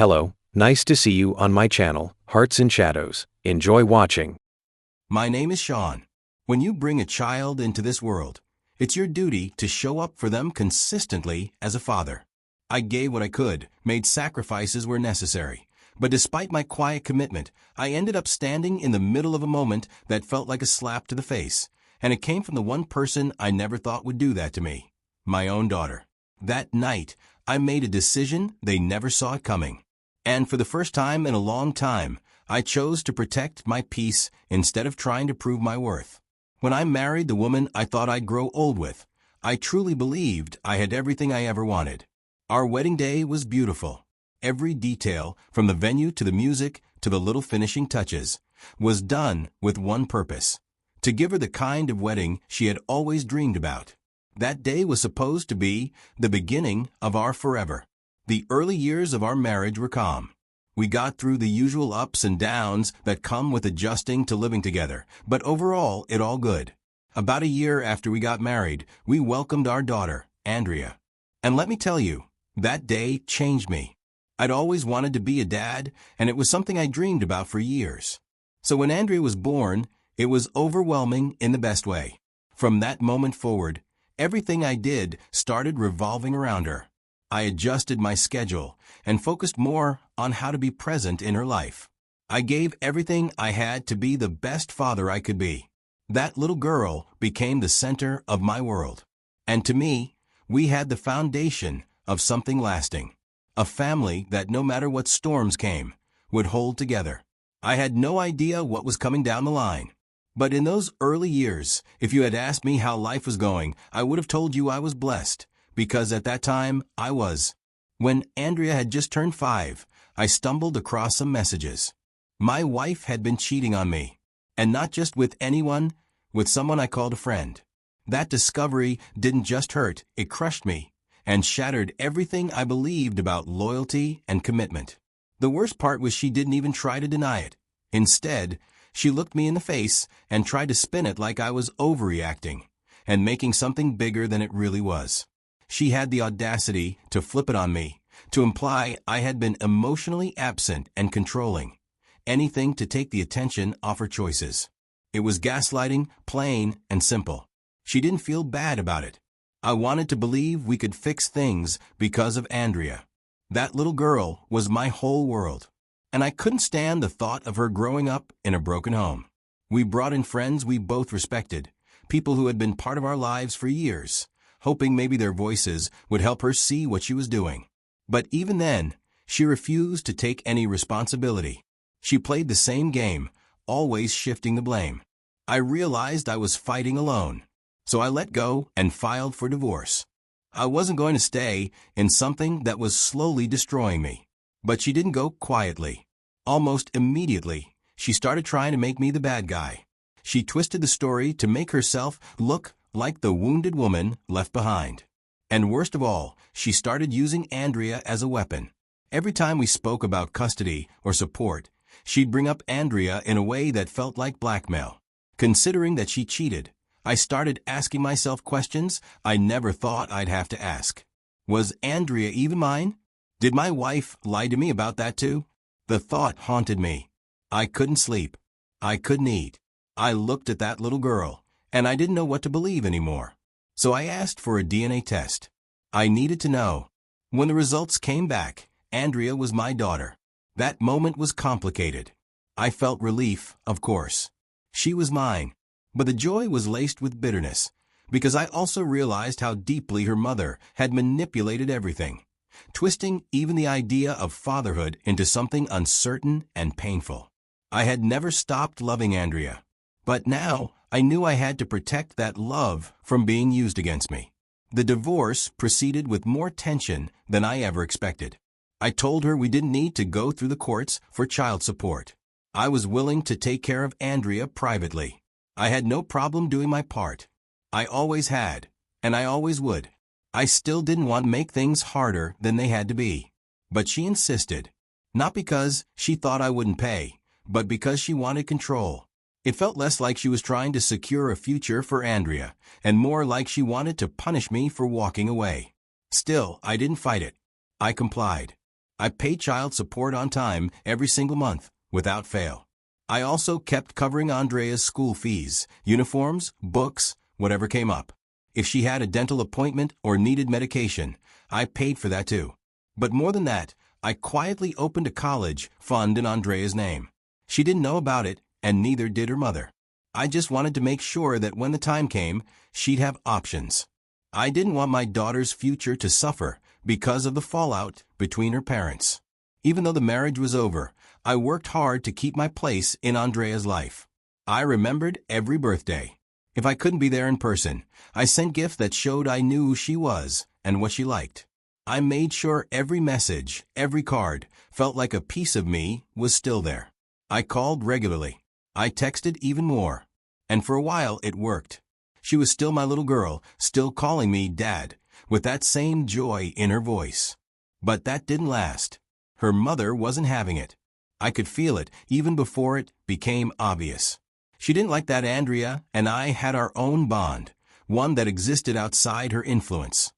Hello, nice to see you on my channel, Hearts and Shadows. Enjoy watching. My name is Sean. When you bring a child into this world, it's your duty to show up for them consistently as a father. I gave what I could, made sacrifices where necessary. But despite my quiet commitment, I ended up standing in the middle of a moment that felt like a slap to the face. And it came from the one person I never thought would do that to me, my own daughter. That night, I made a decision they never saw it coming. And for the first time in a long time, I chose to protect my peace instead of trying to prove my worth. When I married the woman I thought I'd grow old with, I truly believed I had everything I ever wanted. Our wedding day was beautiful. Every detail, from the venue to the music to the little finishing touches, was done with one purpose: to give her the kind of wedding she had always dreamed about. That day was supposed to be the beginning of our forever. The early years of our marriage were calm. We got through the usual ups and downs that come with adjusting to living together, but overall, it all good. About a year after we got married, we welcomed our daughter, Andrea. And let me tell you, that day changed me. I'd always wanted to be a dad, and it was something I dreamed about for years. So when Andrea was born, it was overwhelming in the best way. From that moment forward, everything I did started revolving around her. I adjusted my schedule and focused more on how to be present in her life. I gave everything I had to be the best father I could be. That little girl became the center of my world. And to me, we had the foundation of something lasting. A family that, no matter what storms came, would hold together. I had no idea what was coming down the line. But in those early years, if you had asked me how life was going, I would have told you I was blessed. Because at that time, I was. When Andrea had just turned 5, I stumbled across some messages. My wife had been cheating on me. And not just with anyone, with someone I called a friend. That discovery didn't just hurt, it crushed me, and shattered everything I believed about loyalty and commitment. The worst part was she didn't even try to deny it. Instead, she looked me in the face and tried to spin it like I was overreacting and making something bigger than it really was. She had the audacity to flip it on me, to imply I had been emotionally absent and controlling. Anything to take the attention off her choices. It was gaslighting, plain and simple. She didn't feel bad about it. I wanted to believe we could fix things because of Andrea. That little girl was my whole world. And I couldn't stand the thought of her growing up in a broken home. We brought in friends we both respected, people who had been part of our lives for years, hoping maybe their voices would help her see what she was doing. But even then, she refused to take any responsibility. She played the same game, always shifting the blame. I realized I was fighting alone, so I let go and filed for divorce. I wasn't going to stay in something that was slowly destroying me. But she didn't go quietly. Almost immediately, she started trying to make me the bad guy. She twisted the story to make herself look like the wounded woman left behind. And worst of all, she started using Andrea as a weapon. Every time we spoke about custody or support, she'd bring up Andrea in a way that felt like blackmail. Considering that she cheated, I started asking myself questions I never thought I'd have to ask. Was Andrea even mine? Did my wife lie to me about that too? The thought haunted me. I couldn't sleep. I couldn't eat. I looked at that little girl, and I didn't know what to believe anymore. So I asked for a DNA test. I needed to know. When the results came back, Andrea was my daughter. That moment was complicated. I felt relief, of course. She was mine. But the joy was laced with bitterness, because I also realized how deeply her mother had manipulated everything, twisting even the idea of fatherhood into something uncertain and painful. I had never stopped loving Andrea, but now I knew I had to protect that love from being used against me. The divorce proceeded with more tension than I ever expected. I told her we didn't need to go through the courts for child support. I was willing to take care of Andrea privately. I had no problem doing my part. I always had, and I always would. I still didn't want to make things harder than they had to be. But she insisted. Not because she thought I wouldn't pay, but because she wanted control. It felt less like she was trying to secure a future for Andrea, and more like she wanted to punish me for walking away. Still, I didn't fight it. I complied. I paid child support on time every single month, without fail. I also kept covering Andrea's school fees, uniforms, books, whatever came up. If she had a dental appointment or needed medication, I paid for that too. But more than that, I quietly opened a college fund in Andrea's name. She didn't know about it, and neither did her mother. I just wanted to make sure that when the time came, she'd have options. I didn't want my daughter's future to suffer because of the fallout between her parents. Even though the marriage was over, I worked hard to keep my place in Andrea's life. I remembered every birthday. If I couldn't be there in person, I sent gifts that showed I knew who she was and what she liked. I made sure every message, every card, felt like a piece of me was still there. I called regularly. I texted even more. And for a while it worked. She was still my little girl, still calling me Dad, with that same joy in her voice. But that didn't last. Her mother wasn't having it. I could feel it even before it became obvious. She didn't like that Andrea and I had our own bond, one that existed outside her influence.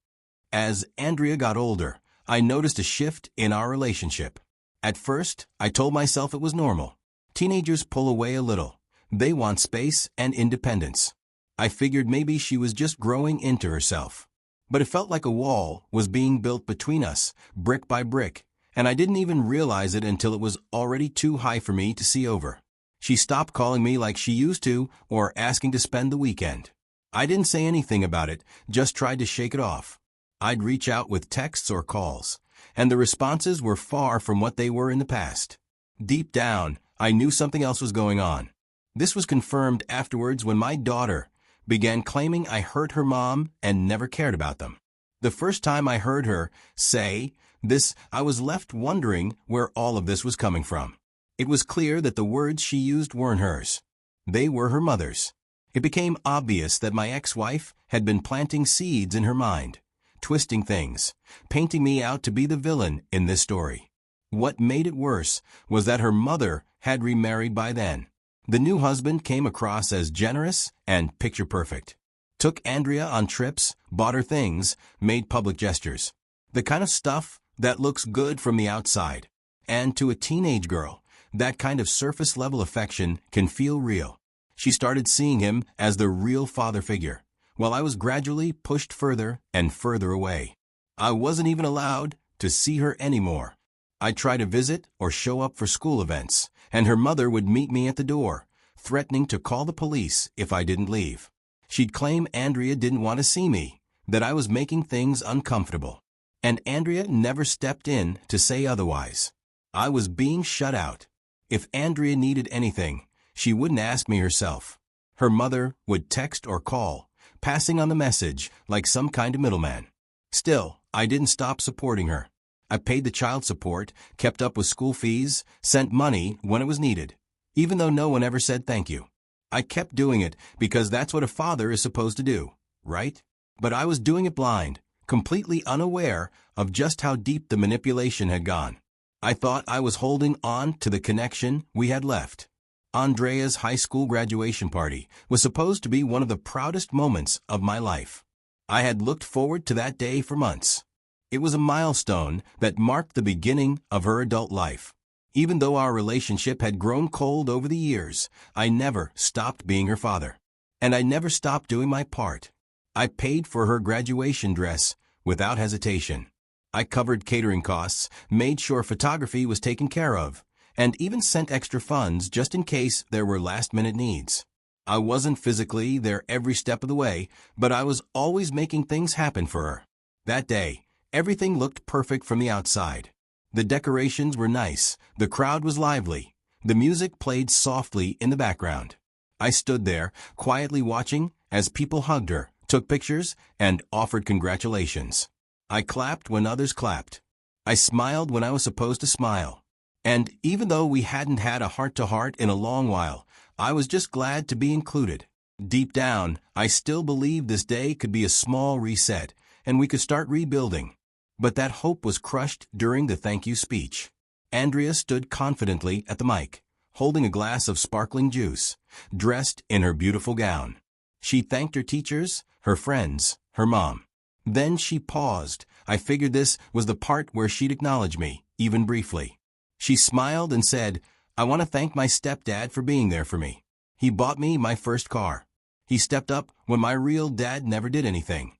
As Andrea got older, I noticed a shift in our relationship. At first, I told myself it was normal. Teenagers pull away a little. They want space and independence. I figured maybe she was just growing into herself. But it felt like a wall was being built between us, brick by brick, and I didn't even realize it until it was already too high for me to see over. She stopped calling me like she used to or asking to spend the weekend. I didn't say anything about it, just tried to shake it off. I'd reach out with texts or calls, and the responses were far from what they were in the past. Deep down, I knew something else was going on. This was confirmed afterwards when my daughter began claiming I hurt her mom and never cared about them. The first time I heard her say this, I was left wondering where all of this was coming from. It was clear that the words she used weren't hers. They were her mother's. It became obvious that my ex-wife had been planting seeds in her mind, twisting things, painting me out to be the villain in this story. What made it worse was that her mother had remarried by then. The new husband came across as generous and picture-perfect. Took Andrea on trips, bought her things, made public gestures. The kind of stuff that looks good from the outside. And to a teenage girl, that kind of surface-level affection can feel real. She started seeing him as the real father figure, while I was gradually pushed further and further away. I wasn't even allowed to see her anymore. I'd try to visit or show up for school events, and her mother would meet me at the door, threatening to call the police if I didn't leave. She'd claim Andrea didn't want to see me, that I was making things uncomfortable. And Andrea never stepped in to say otherwise. I was being shut out. If Andrea needed anything, she wouldn't ask me herself. Her mother would text or call, passing on the message like some kind of middleman. Still, I didn't stop supporting her. I paid the child support, kept up with school fees, sent money when it was needed, even though no one ever said thank you. I kept doing it because that's what a father is supposed to do, right? But I was doing it blind, completely unaware of just how deep the manipulation had gone. I thought I was holding on to the connection we had left. Andrea's high school graduation party was supposed to be one of the proudest moments of my life. I had looked forward to that day for months. It was a milestone that marked the beginning of her adult life. Even though our relationship had grown cold over the years, I never stopped being her father. And I never stopped doing my part. I paid for her graduation dress without hesitation. I covered catering costs, made sure photography was taken care of, and even sent extra funds just in case there were last-minute needs. I wasn't physically there every step of the way, but I was always making things happen for her. That day, everything looked perfect from the outside. The decorations were nice, the crowd was lively, the music played softly in the background. I stood there, quietly watching as people hugged her, took pictures, and offered congratulations. I clapped when others clapped. I smiled when I was supposed to smile. And even though we hadn't had a heart-to-heart in a long while, I was just glad to be included. Deep down, I still believed this day could be a small reset, and we could start rebuilding. But that hope was crushed during the thank you speech. Andrea stood confidently at the mic, holding a glass of sparkling juice, dressed in her beautiful gown. She thanked her teachers, her friends, her mom. Then she paused. I figured this was the part where she'd acknowledge me, even briefly. She smiled and said, "I want to thank my stepdad for being there for me. He bought me my first car. He stepped up when my real dad never did anything."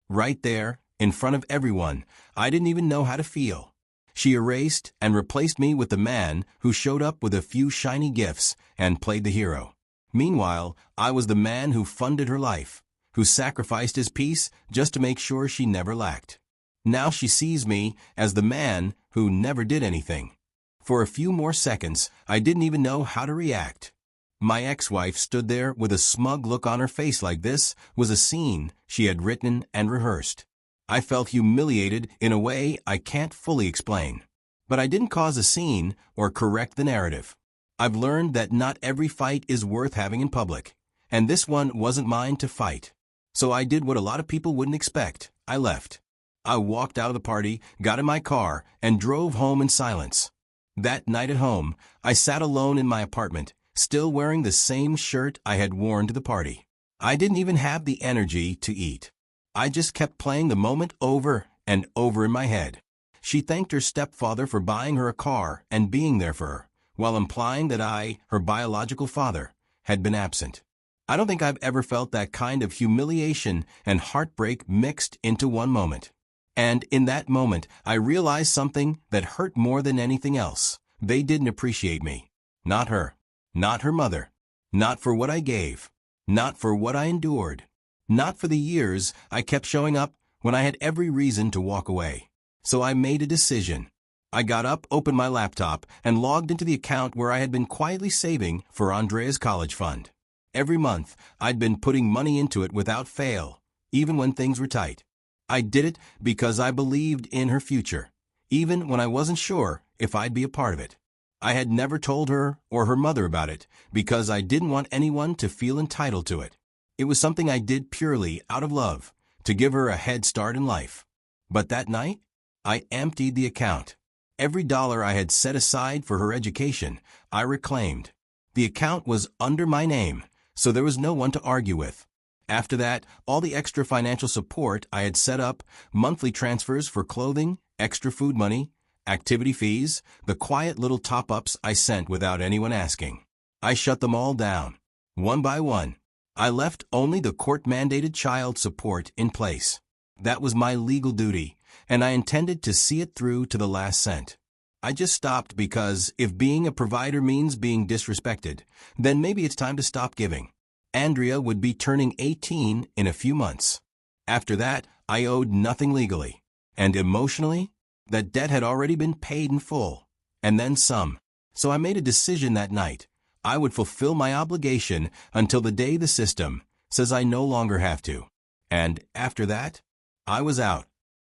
Right there, in front of everyone, I didn't even know how to feel. She erased and replaced me with the man who showed up with a few shiny gifts and played the hero. Meanwhile, I was the man who funded her life, who sacrificed his peace just to make sure she never lacked. Now she sees me as the man who never did anything. For a few more seconds, I didn't even know how to react. My ex-wife stood there with a smug look on her face like this was a scene she had written and rehearsed. I felt humiliated in a way I can't fully explain. But I didn't cause a scene or correct the narrative. I've learned that not every fight is worth having in public, and this one wasn't mine to fight. So I did what a lot of people wouldn't expect. I left. I walked out of the party, got in my car, and drove home in silence. That night at home, I sat alone in my apartment, still wearing the same shirt I had worn to the party. I didn't even have the energy to eat. I just kept playing the moment over and over in my head. She thanked her stepfather for buying her a car and being there for her, while implying that I, her biological father, had been absent. I don't think I've ever felt that kind of humiliation and heartbreak mixed into one moment. And in that moment, I realized something that hurt more than anything else. They didn't appreciate me. Not her. Not her mother. Not for what I gave. Not for what I endured. Not for the years I kept showing up when I had every reason to walk away. So I made a decision. I got up, opened my laptop, and logged into the account where I had been quietly saving for Andrea's college fund. Every month, I'd been putting money into it without fail, even when things were tight. I did it because I believed in her future, even when I wasn't sure if I'd be a part of it. I had never told her or her mother about it because I didn't want anyone to feel entitled to it. It was something I did purely out of love, to give her a head start in life. But that night, I emptied the account. Every dollar I had set aside for her education, I reclaimed. The account was under my name, so there was no one to argue with. After that, all the extra financial support I had set up, monthly transfers for clothing, extra food money, activity fees, the quiet little top-ups I sent without anyone asking. I shut them all down, one by one. I left only the court-mandated child support in place. That was my legal duty, and I intended to see it through to the last cent. I just stopped because if being a provider means being disrespected, then maybe it's time to stop giving. Andrea would be turning 18 in a few months. After that, I owed nothing legally. And emotionally, that debt had already been paid in full, and then some. So I made a decision that night. I would fulfill my obligation until the day the system says I no longer have to. And after that, I was out.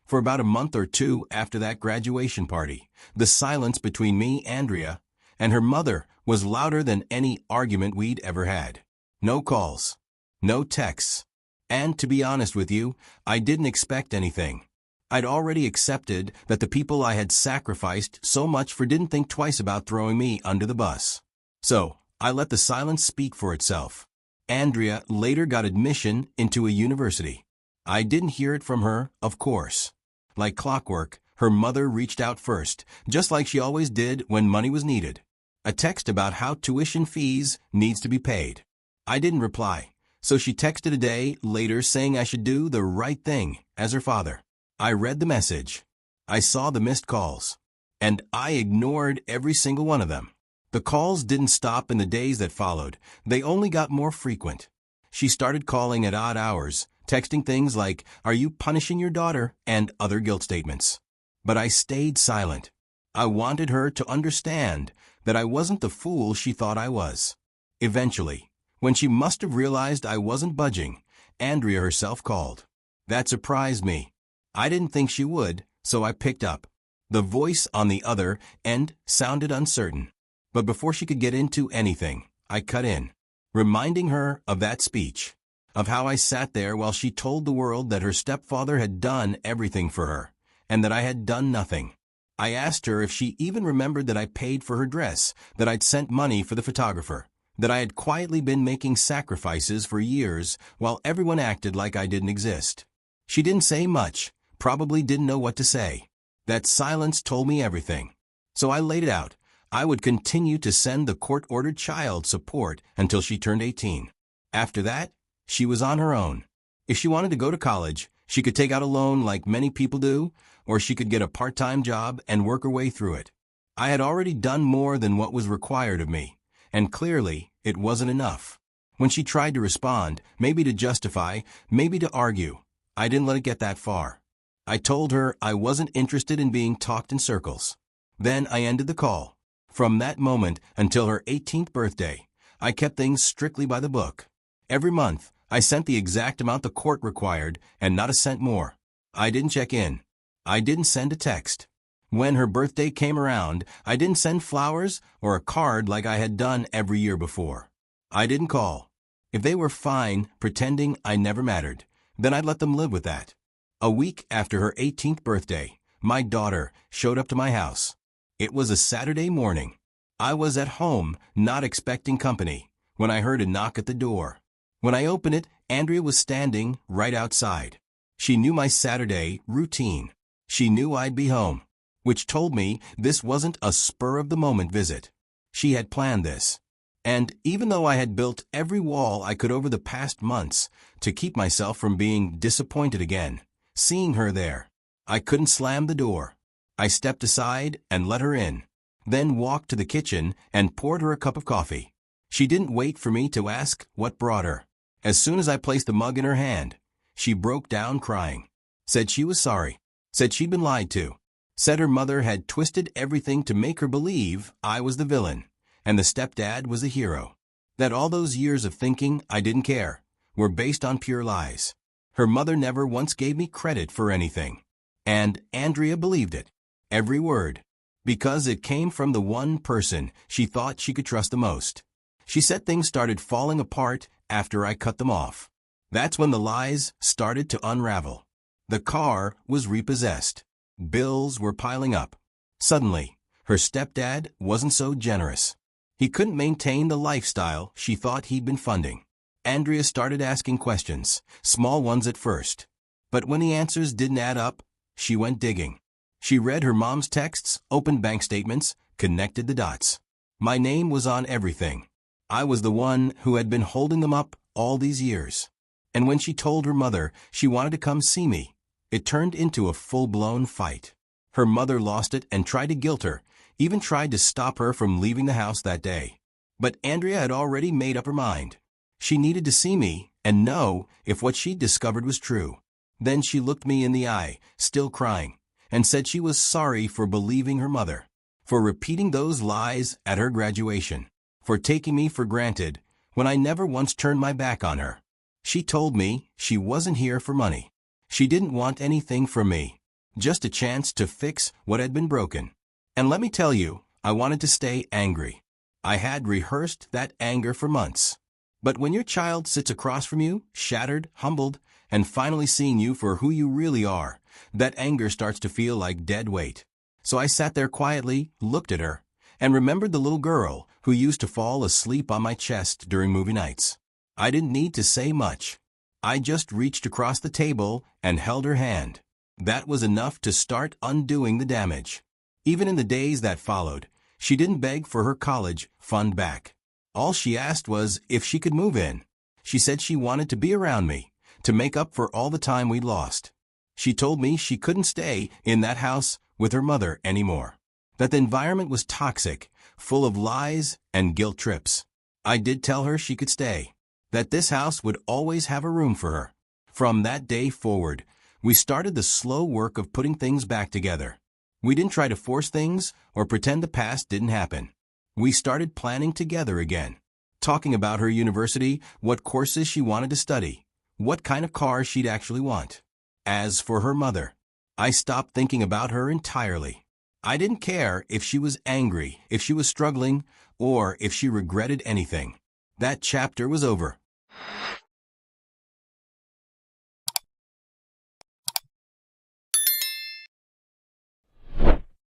For about a month or two after that graduation party, the silence between me, Andrea, and her mother was louder than any argument we'd ever had. No calls, no texts, and to be honest with you, I didn't expect anything. I'd already accepted that the people I had sacrificed so much for didn't think twice about throwing me under the bus. So, I let the silence speak for itself. Andrea later got admission into a university. I didn't hear it from her, of course. Like clockwork, her mother reached out first, just like she always did when money was needed. A text about how tuition fees needs to be paid. I didn't reply, so she texted a day later saying I should do the right thing as her father. I read the message. I saw the missed calls. And I ignored every single one of them. The calls didn't stop in the days that followed. They only got more frequent. She started calling at odd hours, texting things like, "Are you punishing your daughter?" and other guilt statements. But I stayed silent. I wanted her to understand that I wasn't the fool she thought I was. Eventually, when she must have realized I wasn't budging, Andrea herself called. That surprised me. I didn't think she would, so I picked up. The voice on the other end sounded uncertain. But before she could get into anything, I cut in, reminding her of that speech, of how I sat there while she told the world that her stepfather had done everything for her, and that I had done nothing. I asked her if she even remembered that I paid for her dress, that I'd sent money for the photographer, that I had quietly been making sacrifices for years while everyone acted like I didn't exist. She didn't say much, probably didn't know what to say. That silence told me everything. So I laid it out. I would continue to send the court-ordered child support until she turned 18. After that, she was on her own. If she wanted to go to college, she could take out a loan like many people do, or she could get a part-time job and work her way through it. I had already done more than what was required of me, and clearly it wasn't enough. When she tried to respond, maybe to justify, maybe to argue, I didn't let it get that far. I told her I wasn't interested in being talked in circles. Then I ended the call. From that moment until her 18th birthday, I kept things strictly by the book. Every month, I sent the exact amount the court required and not a cent more. I didn't check in. I didn't send a text. When her birthday came around, I didn't send flowers or a card like I had done every year before. I didn't call. If they were fine, pretending I never mattered, then I'd let them live with that. A week after her 18th birthday, my daughter showed up to my house. It was a Saturday morning. I was at home, not expecting company, when I heard a knock at the door. When I opened it, Andrea was standing right outside. She knew my Saturday routine. She knew I'd be home, which told me this wasn't a spur-of-the-moment visit. She had planned this. And even though I had built every wall I could over the past months to keep myself from being disappointed again, seeing her there, I couldn't slam the door. I stepped aside and let her in, then walked to the kitchen and poured her a cup of coffee. She didn't wait for me to ask what brought her. As soon as I placed the mug in her hand, she broke down crying. Said she was sorry. Said she'd been lied to. Said her mother had twisted everything to make her believe I was the villain, and the stepdad was the hero. That all those years of thinking I didn't care were based on pure lies. Her mother never once gave me credit for anything. And Andrea believed it. Every word. Because it came from the one person she thought she could trust the most. She said things started falling apart after I cut them off. That's when the lies started to unravel. The car was repossessed. Bills were piling up. Suddenly, her stepdad wasn't so generous. He couldn't maintain the lifestyle she thought he'd been funding. Andrea started asking questions, small ones at first. But when the answers didn't add up, she went digging. She read her mom's texts, opened bank statements, connected the dots. My name was on everything. I was the one who had been holding them up all these years. And when she told her mother she wanted to come see me, it turned into a full-blown fight. Her mother lost it and tried to guilt her, even tried to stop her from leaving the house that day. But Andrea had already made up her mind. She needed to see me and know if what she'd discovered was true. Then she looked me in the eye, still crying, and said she was sorry for believing her mother, for repeating those lies at her graduation, for taking me for granted when I never once turned my back on her. She told me she wasn't here for money. She didn't want anything from me, just a chance to fix what had been broken. And let me tell you, I wanted to stay angry. I had rehearsed that anger for months. But when your child sits across from you, shattered, humbled, and finally seeing you for who you really are, that anger starts to feel like dead weight. So I sat there quietly, looked at her, and remembered the little girl who used to fall asleep on my chest during movie nights. I didn't need to say much. I just reached across the table and held her hand. That was enough to start undoing the damage. Even in the days that followed, she didn't beg for her college fund back. All she asked was if she could move in. She said she wanted to be around me, to make up for all the time we'd lost. She told me she couldn't stay in that house with her mother anymore. That the environment was toxic, full of lies and guilt trips. I did tell her she could stay. That this house would always have a room for her. From that day forward, we started the slow work of putting things back together. We didn't try to force things or pretend the past didn't happen. We started planning together again, talking about her university, what courses she wanted to study, what kind of car she'd actually want. As for her mother, I stopped thinking about her entirely. I didn't care if she was angry, if she was struggling, or if she regretted anything. That chapter was over.